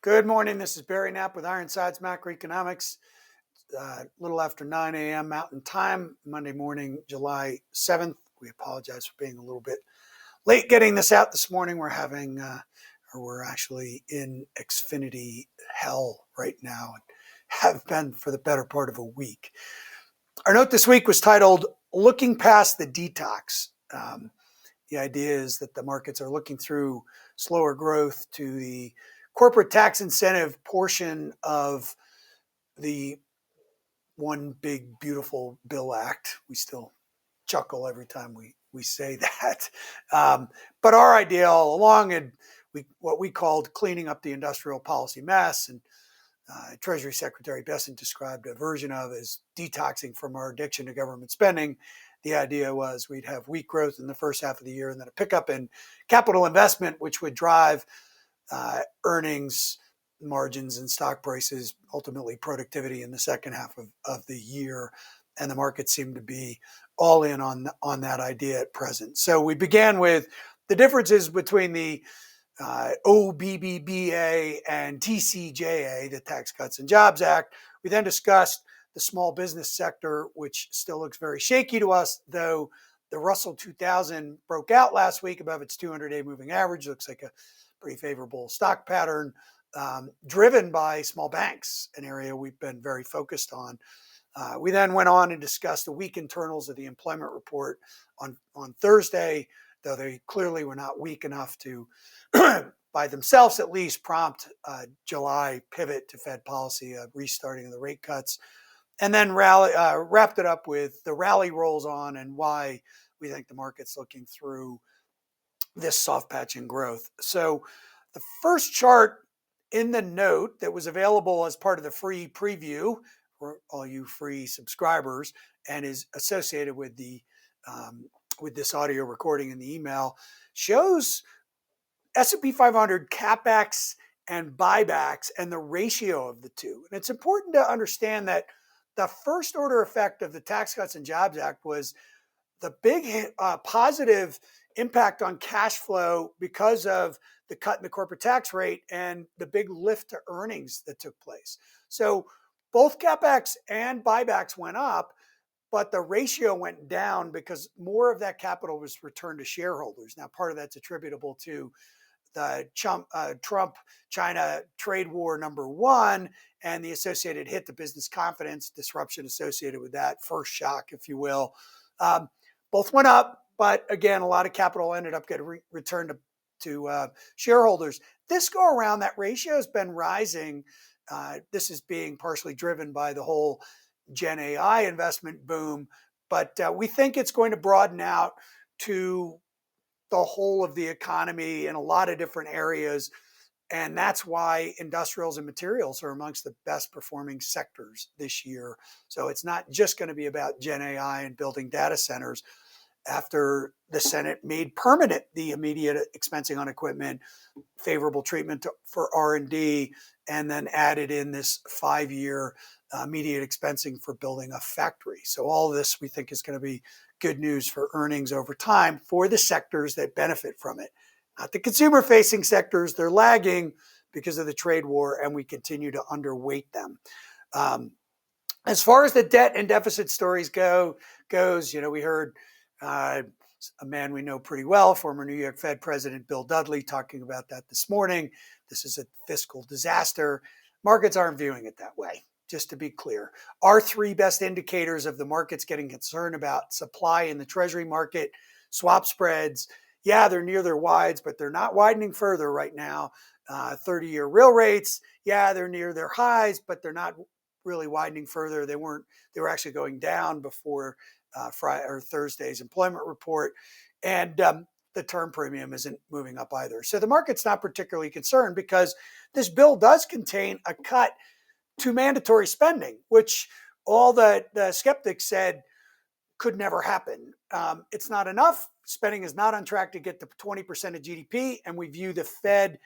Good morning. This is Barry Knapp with Ironsides Macroeconomics. A little after 9 a.m. Mountain Time, Monday morning, July 7th. We apologize for being a little bit late getting this out this morning. We're actually in Xfinity hell right now and have been for the better part of a week. Our note this week was titled Looking Past the Detox. The idea is that the markets are looking through slower growth to the corporate tax incentive portion of the One Big Beautiful Bill Act. We still chuckle every time we say that. But our idea all along, and what we called cleaning up the industrial policy mess, and Treasury Secretary Bessent described a version of as detoxing from our addiction to government spending. The idea was we'd have weak growth in the first half of the year and then a pickup in capital investment, which would drive earnings, margins, and stock prices, ultimately productivity in the second half of the year. And the market seemed to be all in on that idea at present. So we began with the differences between the OBBBA and TCJA, the Tax Cuts and Jobs Act. We then discussed the small business sector, which still looks very shaky to us, though the Russell 2000 broke out last week above its 200-day moving average. Looks like a pretty favorable stock pattern, driven by small banks, an area we've been very focused on. We then went on and discussed the weak internals of the employment report on Thursday, though they clearly were not weak enough to, by themselves at least, prompt a July pivot to Fed policy, a restarting of the rate cuts, and then wrapped it up with the rally rolls on and why we think the market's looking through this soft patch in growth. So the first chart in the note that was available as part of the free preview for all you free subscribers and is associated with the with this audio recording in the email shows S&P 500 CapEx and buybacks and the ratio of the two. And it's important to understand that the first order effect of the Tax Cuts and Jobs Act was the big positive impact on cash flow because of the cut in the corporate tax rate and the big lift to earnings that took place. So both CapEx and buybacks went up, but the ratio went down because more of that capital was returned to shareholders. Now, part of that's attributable to the Trump-China trade war #1 and the associated hit to business confidence, disruption associated with that, first shock, if you will. Both went up, but again, a lot of capital ended up getting returned to shareholders. This go around, that ratio has been rising. This is being partially driven by the whole Gen AI investment boom, but we think it's going to broaden out to the whole of the economy in a lot of different areas. And that's why industrials and materials are amongst the best performing sectors this year. So it's not just going to be about Gen AI and building data centers. After the Senate made permanent the immediate expensing on equipment, favorable treatment for R&D, and then added in this 5-year immediate expensing for building a factory. So all of this we think is going to be good news for earnings over time for the sectors that benefit from it. Not the consumer-facing sectors, they're lagging because of the trade war, and we continue to underweight them. As far as the debt and deficit stories goes, we heard a man we know pretty well, former New York Fed President Bill Dudley, talking about that this morning. This is a fiscal disaster. Markets aren't viewing it that way, just to be clear. Our three best indicators of the markets getting concerned about supply in the Treasury market, swap spreads. Yeah, they're near their wides, but they're not widening further right now. 30-year real rates, yeah, they're near their highs, but they're not really widening further. They were actually going down before Friday or Thursday's employment report. And the term premium isn't moving up either. So the market's not particularly concerned because this bill does contain a cut to mandatory spending, which all the skeptics said could never happen. It's not enough. Spending is not on track to get to 20% of GDP, and we view the Fed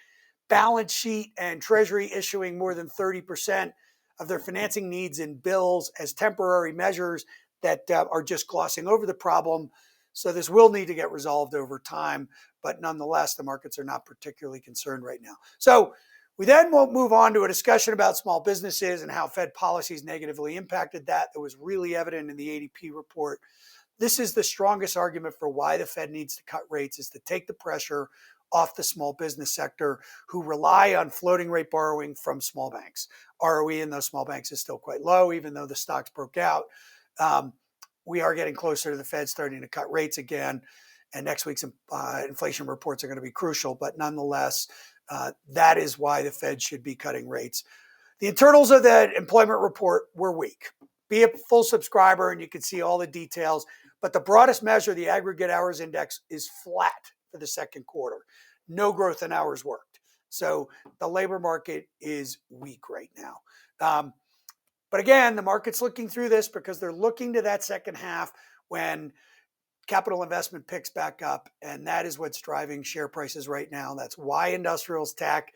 balance sheet and Treasury issuing more than 30% of their financing needs in bills as temporary measures that are just glossing over the problem. So this will need to get resolved over time, but nonetheless, the markets are not particularly concerned right now. So We then will move on to a discussion about small businesses and how Fed policies negatively impacted that. That was really evident in the ADP report. This is the strongest argument for why the Fed needs to cut rates, is to take the pressure off the small business sector who rely on floating rate borrowing from small banks. ROE in those small banks is still quite low, even though the stocks broke out. We are getting closer to the Fed starting to cut rates again. And next week's inflation reports are going to be crucial. But nonetheless, that is why the Fed should be cutting rates. The internals of the employment report were weak. Be a full subscriber and you can see all the details. But the broadest measure, the aggregate hours index, is flat for the second quarter. No growth in hours worked. So the labor market is weak right now. But again, the market's looking through this because they're looking to that second half when capital investment picks back up. And that is what's driving share prices right now. That's why industrials, tech,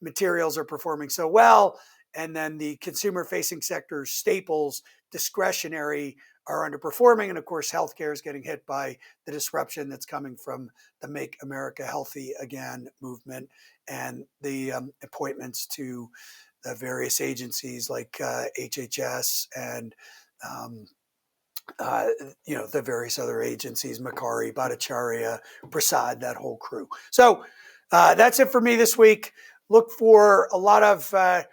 materials are performing so well. And then the consumer-facing sectors, staples, discretionary, are underperforming. And of course, healthcare is getting hit by the disruption that's coming from the Make America Healthy Again movement and the appointments to the various agencies like HHS and the various other agencies, Makari, Bhattacharya, Prasad, that whole crew. So that's it for me this week. Look for a lot of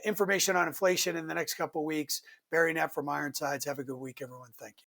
information on inflation in the next couple of weeks. Barry Knapp from Ironsides. Have a good week, everyone. Thank you.